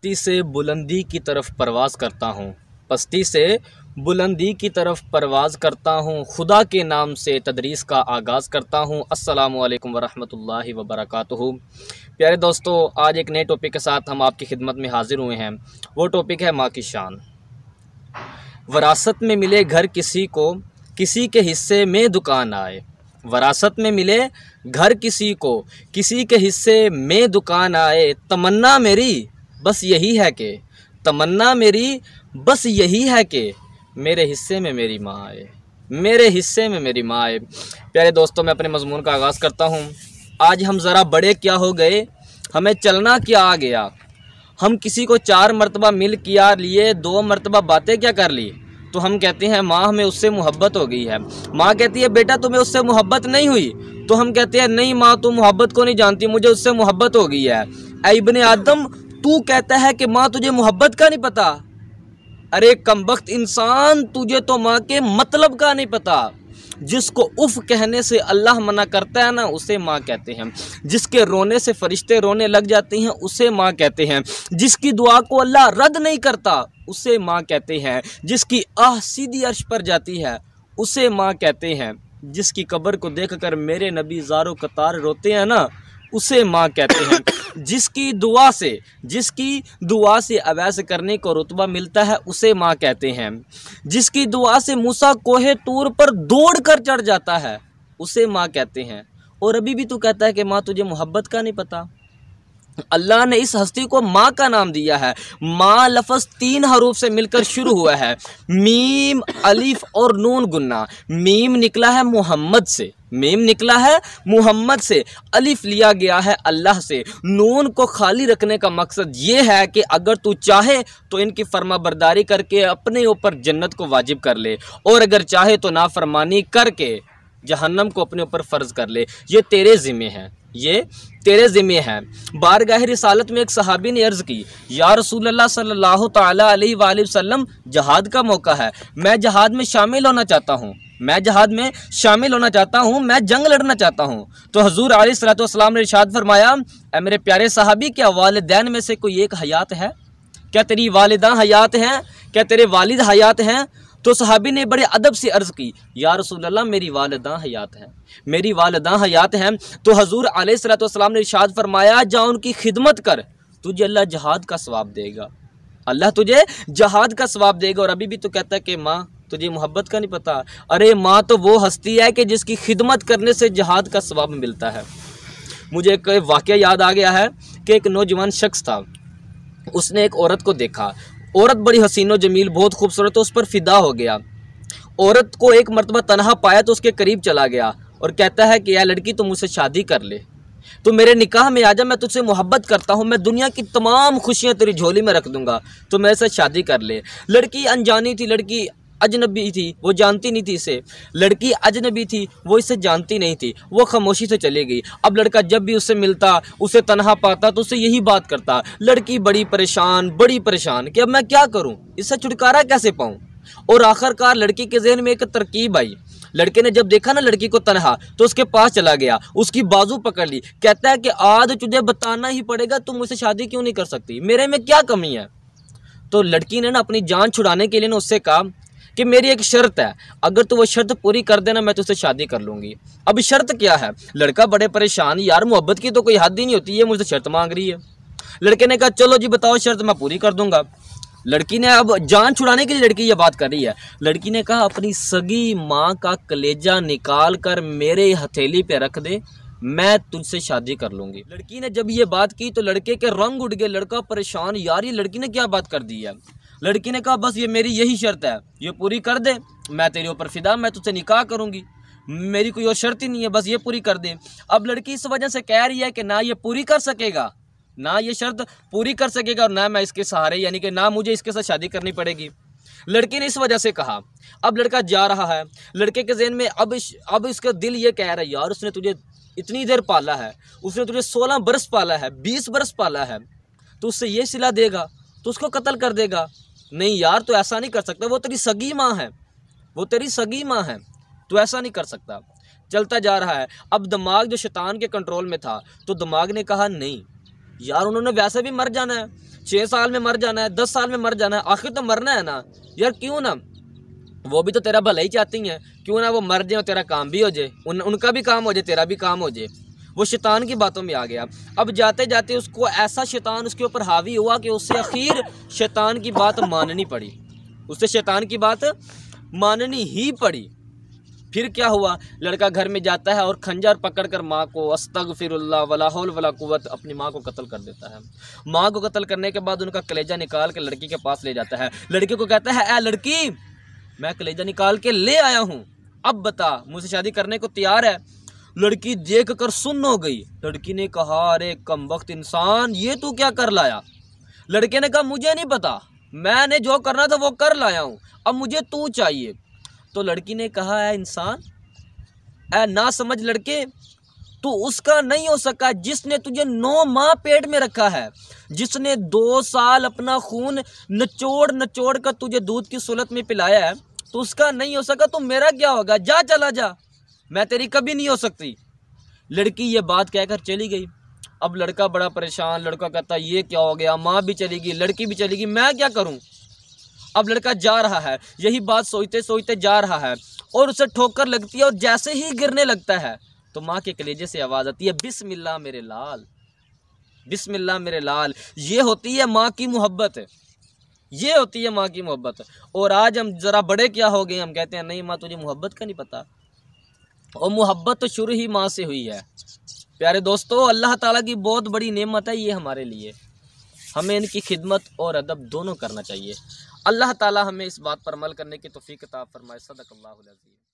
पस्ती से बुलंदी की तरफ परवाज़ करता हूँ, पस्ती से बुलंदी की तरफ परवाज़ करता हूँ, खुदा के नाम से तदरीस का आगाज़ करता हूँ। अस्सलामु अलैकुम वरहमतुल्लाहि वबरकातुहू। प्यारे दोस्तों, आज एक नए टॉपिक के साथ हम आपकी खिदमत में हाज़िर हुए हैं। वो टॉपिक है माँ की शान। वरासत में मिले घर किसी को, किसी के हिस्से में दुकान आए। वरासत में मिले घर किसी को, किसी के हिस्से में दुकान आए। तमन्ना मेरी बस यही है कि, तमन्ना मेरी बस यही है कि मेरे हिस्से में मेरी माँ आए, मेरे हिस्से में मेरी माँ आए। प्यारे दोस्तों, मैं अपने मज़मून का आगाज़ करता हूँ। आज हम ज़रा बड़े क्या हो गए, हमें चलना क्या आ गया। हम किसी को 4 मरतबा मिल किया लिए, 2 मरतबा बातें क्या कर ली, तो हम कहते हैं माँ हमें उससे मोहब्बत हो गई है। माँ कहती है बेटा तुम्हें उससे मोहब्बत नहीं हुई, तो हम कहते हैं नहीं माँ तुम मोहब्बत को नहीं जानती, मुझे उससे मोहब्बत हो गई है। ऐ इब्ने आदम, तू कहता है कि माँ तुझे मोहब्बत का नहीं पता। अरे कमबख्त इंसान, तुझे तो माँ के मतलब का नहीं पता। जिसको उफ कहने से अल्लाह मना करता है ना, उसे माँ कहते हैं। जिसके रोने से फरिश्ते रोने लग जाते हैं, उसे माँ कहते हैं। जिसकी दुआ को अल्लाह रद्द नहीं करता, उसे माँ कहते हैं। जिसकी आह सीधी अर्श पर जाती है, उसे माँ कहते हैं। जिसकी कब्र को देखकर मेरे नबी ज़ारो कतार रोते हैं ना, उसे माँ कहते हैं। जिसकी दुआ से अवैस करने को रुतबा मिलता है, उसे माँ कहते हैं। जिसकी दुआ से मूसा कोहे तूर पर दौड़ कर चढ़ जाता है, उसे माँ कहते हैं। और अभी भी तू कहता है कि माँ तुझे मोहब्बत का नहीं पता। अल्लाह ने इस हस्ती को माँ का नाम दिया है। माँ लफ्ज़ 3 हरूफ से मिलकर शुरू हुआ है, मीम अलिफ और नून गुन्ना। मीम निकला है मोहम्मद से, मीम निकला है मोहम्मद से, अलिफ लिया गया है अल्लाह से। नून को खाली रखने का मकसद ये है कि अगर तू चाहे तो इनकी फर्माबरदारी करके अपने ऊपर जन्नत को वाजिब कर ले, और अगर चाहे तो नाफरमानी करके जहन्नम को अपने ऊपर फ़र्ज़ कर ले। ये तेरे ज़िम्मे है, ये तेरे ज़िम्मे है। बारगाह रिसालत में एक सहाबी ने अर्ज़ की, या रसूल अल्लाह सल्लल्लाहु तआला अलैहि वसल्लम, जहाद का मौका है, मैं जहाद में शामिल होना चाहता हूँ, मैं जहाद में शामिल होना चाहता हूँ, मैं जंग लड़ना चाहता हूँ। तो हुज़ूर अलैहिस्सलातु वस्सलाम ने इरशाद फरमाया, ए मेरे प्यारे सहाबी, क्या वालिदैन में से कोई एक हयात है? क्या तेरी वालिदा हयात हैं? क्या तेरे वालिद हयात हैं? तो सहाबी ने बड़े अदब से अर्ज़ की, या रसूल अल्लाह मेरी वालिदा हयात हैं, मेरी वालिदा हयात हैं। तो हुज़ूर अलैहिस्सलातु वस्सलाम ने इरशाद फरमाया, जा उनकी खिदमत कर, तुझे अल्लाह जहाद का सवाब देगा, अल्लाह तुझे जहाद का सवाब देगा। और अभी भी तो कहता है कि माँ तुझे मोहब्बत का नहीं पता। अरे माँ तो वो हस्ती है कि जिसकी खिदमत करने से जहाद का सवाब मिलता है। मुझे एक वाक़या याद आ गया है कि एक नौजवान शख्स था, उसने एक औरत को देखा। औरत बड़ी हसीनो जमील, बहुत खूबसूरत, तो उस पर फ़िदा हो गया। औरत को एक मरतबा तनहा पाया तो उसके करीब चला गया और कहता है कि यार लड़की तुम मुझसे शादी कर ले, तो मेरे निकाह में आजा, मैं तुझसे मोहब्बत करता हूँ, मैं दुनिया की तमाम खुशियाँ तेरी झोली में रख दूँगा, तो मेरे साथ शादी कर ले। लड़की अनजानी थी, लड़की अजनबी थी, वो जानती नहीं थी इसे। लड़की अजनबी थी, वो इसे जानती नहीं थी, वो खामोशी से चली गई। अब लड़का जब भी उससे मिलता, उसे तनहा पाता, तो उससे यही बात करता। लड़की बड़ी परेशान कि अब मैं क्या करूं, इससे छुटकारा कैसे पाऊं। और आखिरकार लड़की के जहन में एक तरकीब आई। लड़के ने जब देखा ना लड़की को तनहा, तो उसके पास चला गया, उसकी बाजू पकड़ ली, कहता है कि आज तुझे बताना ही पड़ेगा, तुम मुझसे शादी क्यों नहीं कर सकती, मेरे में क्या कमी है। तो लड़की ने ना अपनी जान छुड़ाने के लिए ना उससे कहा कि मेरी एक शर्त है, अगर तू वो शर्त पूरी कर देना मैं तुझसे शादी कर लूँगी। अब शर्त क्या है? लड़का बड़े परेशान, यार मोहब्बत की तो कोई हद ही नहीं होती है, मुझसे शर्त मांग रही है। लड़के ने कहा चलो जी बताओ शर्त, मैं पूरी कर दूंगा। लड़की ने, अब जान छुड़ाने के लिए लड़की ये बात कर रही है, लड़की ने कहा अपनी सगी माँ का कलेजा निकाल कर मेरे हथेली पे रख दे, मैं तुझसे शादी कर लूँगी। लड़की ने जब ये बात की तो लड़के के रंग उड़ गए, लड़का परेशान, यार ये लड़की ने क्या बात कर दी है। लड़की ने कहा बस ये मेरी यही शर्त है, ये पूरी कर दे, मैं तेरे ऊपर फिदा, मैं तुझसे निकाह करूँगी, मेरी कोई और शर्त ही नहीं है, बस ये पूरी कर दे। अब लड़की इस वजह से कह रही है कि ना ये पूरी कर सकेगा, ना ये शर्त पूरी कर सकेगा, और ना मैं इसके सहारे, यानी कि ना मुझे इसके साथ शादी करनी पड़ेगी। लड़की ने इस वजह से कहा। अब लड़का जा रहा है, लड़के के ज़हन में अब इसका दिल ये कह रहा है, यार उसने तुझे इतनी देर पाला है, उसने तुझे 16 बरस पाला है, 20 बरस पाला है, तो उससे ये सिला देगा तो उसको कत्ल कर देगा। नहीं यार तो ऐसा नहीं कर सकता, वो तेरी सगी माँ है, वो तेरी सगी माँ है, तो ऐसा नहीं कर सकता। चलता जा रहा है। अब दिमाग जो शैतान के कंट्रोल में था, तो दिमाग ने कहा नहीं, यार उन्होंने वैसे भी मर जाना है, 6 साल में मर जाना है, 10 साल में मर जाना है, आखिर तो मरना है ना यार, क्यों ना, वो भी तो तेरा भला ही चाहती हैं, क्यों ना वो मर जाए और तेरा काम भी हो जाए, उनका भी काम हो जाए, तेरा भी काम हो जाए। वो शैतान की बातों में आ गया। अब जाते जाते उसको ऐसा शैतान उसके ऊपर हावी हुआ कि उससे आखिर शैतान की बात माननी पड़ी, उससे शैतान की बात माननी ही पड़ी। फिर क्या हुआ, लड़का घर में जाता है और खंजर पकड़कर माँ को अस्तगफिरुल्लाह वला हौल वला कुव्वत अपनी माँ को कत्ल कर देता है। माँ को कत्ल करने के बाद उनका कलेजा निकाल के लड़की के पास ले जाता है। लड़की को कहता है, ऐ लड़की, मैं कलेजा निकाल के ले आया हूँ, अब बता मुझसे शादी करने को तैयार है। लड़की देख कर सुन्न हो गई। लड़की ने कहा, अरे कमबख्त इंसान, ये तू क्या कर लाया। लड़के ने कहा, मुझे नहीं पता, मैंने जो करना था वो कर लाया हूँ, अब मुझे तू चाहिए। तो लड़की ने कहा, है इंसान, ऐ ना समझ लड़के, तू उसका नहीं हो सका जिसने तुझे 9 माह पेट में रखा है, जिसने 2 साल अपना खून नचोड़ नचोड़ कर तुझे दूध की सूरत में पिलाया है, तो उसका नहीं हो सका तो मेरा क्या होगा, जा चला जा, मैं तेरी कभी नहीं हो सकती। लड़की ये बात कहकर चली गई। अब लड़का बड़ा परेशान, लड़का कहता, ये क्या हो गया, माँ भी चली गई, लड़की भी चली गई, मैं क्या करूँ। अब लड़का जा रहा है, यही बात सोचते सोचते जा रहा है और उसे ठोकर लगती है और जैसे ही गिरने लगता है तो माँ के कलेजे से आवाज़ आती है, बिस्मिल्लाह मेरे लाल, बिस्मिल्लाह मेरे लाल। ये होती है माँ की मोहब्बत, ये होती है माँ की मोहब्बत। और आज हम ज़रा बड़े क्या हो गए, हम कहते हैं नहीं माँ तुझे मोहब्बत का नहीं पता, और मोहब्बत तो शुरू ही माँ से हुई है। प्यारे दोस्तों, अल्लाह ताला की बहुत बड़ी नेमत है ये हमारे लिए, हमें इनकी खिदमत और अदब दोनों करना चाहिए। अल्लाह ताला हमें इस बात पर अमल करने की तौफीक अता फरमाए। सदक़ल्लाहुल अज़ीम।